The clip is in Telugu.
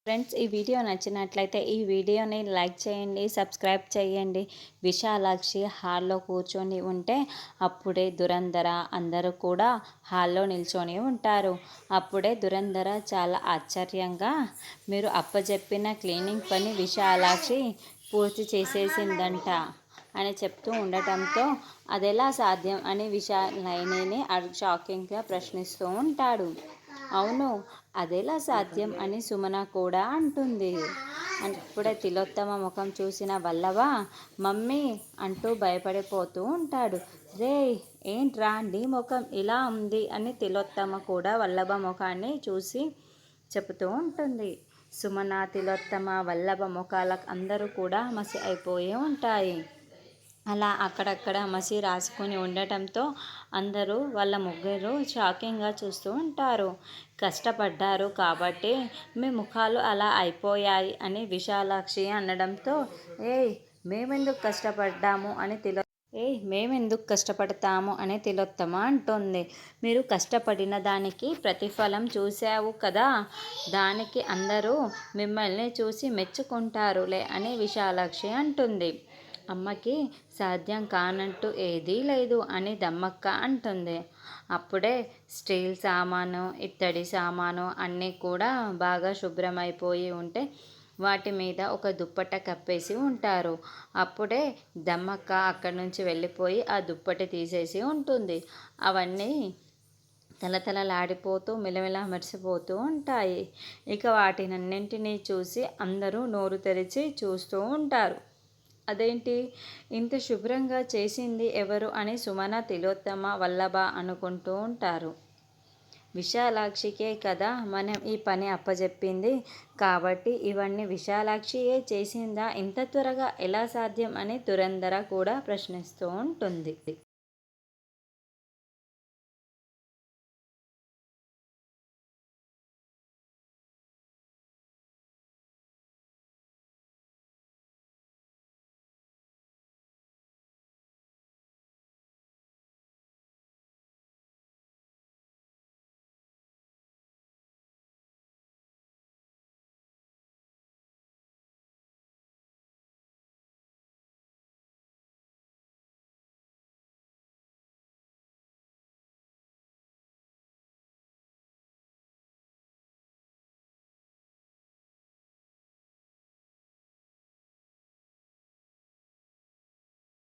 ఫ్రెండ్స్, ఈ వీడియో నచ్చినట్లయితే ఈ వీడియోని లైక్ చేయండి, సబ్స్క్రైబ్ చేయండి. విశాలాక్షి హాల్లో కూర్చొని ఉంటే అప్పుడే దురంధర అందరూ కూడా హాల్లో నిల్చొని ఉంటారు. అప్పుడే దురంధర చాలా ఆశ్చర్యంగా, మీరు అప్పచెప్పిన క్లీనింగ్ పని విశాలాక్షి పూర్తి చేసేసిందంట అని చెప్తూ ఉండటంతో అదెలా సాధ్యం అని నయనిని షాకింగ్గా ప్రశ్నిస్తూ ఉంటాడు. అవును, అదెలా సాధ్యం అని సుమన కూడా అంటుంది. అప్పుడే తిలోత్తమ ముఖం చూసిన వల్లభ మమ్మీ అంటూ భయపడిపోతూ ఉంటాడు. రే, ఏంట్రా నీ ముఖం ఇలా ఉంది అని తిలోత్తమ కూడా వల్లభ ముఖాన్ని చూసి చెబుతూ ఉంటుంది. సుమన, తిలోత్తమ, వల్లభ ముఖాలకు అందరూ కూడా మసి అయిపోయి ఉంటాయి. అలా అక్కడక్కడ మసి రాసుకొని ఉండటంతో అందరూ వాళ్ళ ముగ్గురు షాకింగ్గా చూస్తూ ఉంటారు. కష్టపడ్డారు కాబట్టి మీ ముఖాలు అలా అయిపోయాయి అని విశాలాక్షి అనడంతో ఏయ్ మేమెందుకు కష్టపడ్డాము అని మేమెందుకు కష్టపడతాము అని తిలోత్తమ అంటుంది. మీరు కష్టపడిన దానికి ప్రతిఫలం చూశావు కదా, దానికి అందరూ మిమ్మల్ని చూసి మెచ్చుకుంటారులే అని విశాలాక్షి అంటుంది. అమ్మకి సాధ్యం కానంటూ ఏదీ లేదు అని దమ్మక్క అంటుంది. అప్పుడే స్టీల్ సామాను, ఇత్తడి సామాను అన్నీ కూడా బాగా శుభ్రమైపోయి ఉంటే వాటి మీద ఒక దుప్పట కప్పేసి ఉంటారు. అప్పుడే దమ్మక్క అక్కడి నుంచి వెళ్ళిపోయి ఆ దుప్పటి తీసేసి ఉంటుంది. అవన్నీ తలతలలాడిపోతూ మిలమిలా మెరిసిపోతూ ఉంటాయి. ఇక వాటినన్నింటినీ చూసి అందరూ నోరు తెరిచి చూస్తూ ఉంటారు. అదేంటి, ఇంత శుభ్రంగా చేసింది ఎవరు అని సుమన, తిలోత్తమ, వల్లభ అనుకుంటూ ఉంటారు. విశాలాక్షికే కదా మనం ఈ పని అప్పజెప్పింది, కాబట్టి ఇవన్నీ విశాలాక్షియే చేసిందా, ఇంత త్వరగా ఎలా సాధ్యం అని దురంధర కూడా ప్రశ్నిస్తూ ఉంటుంది.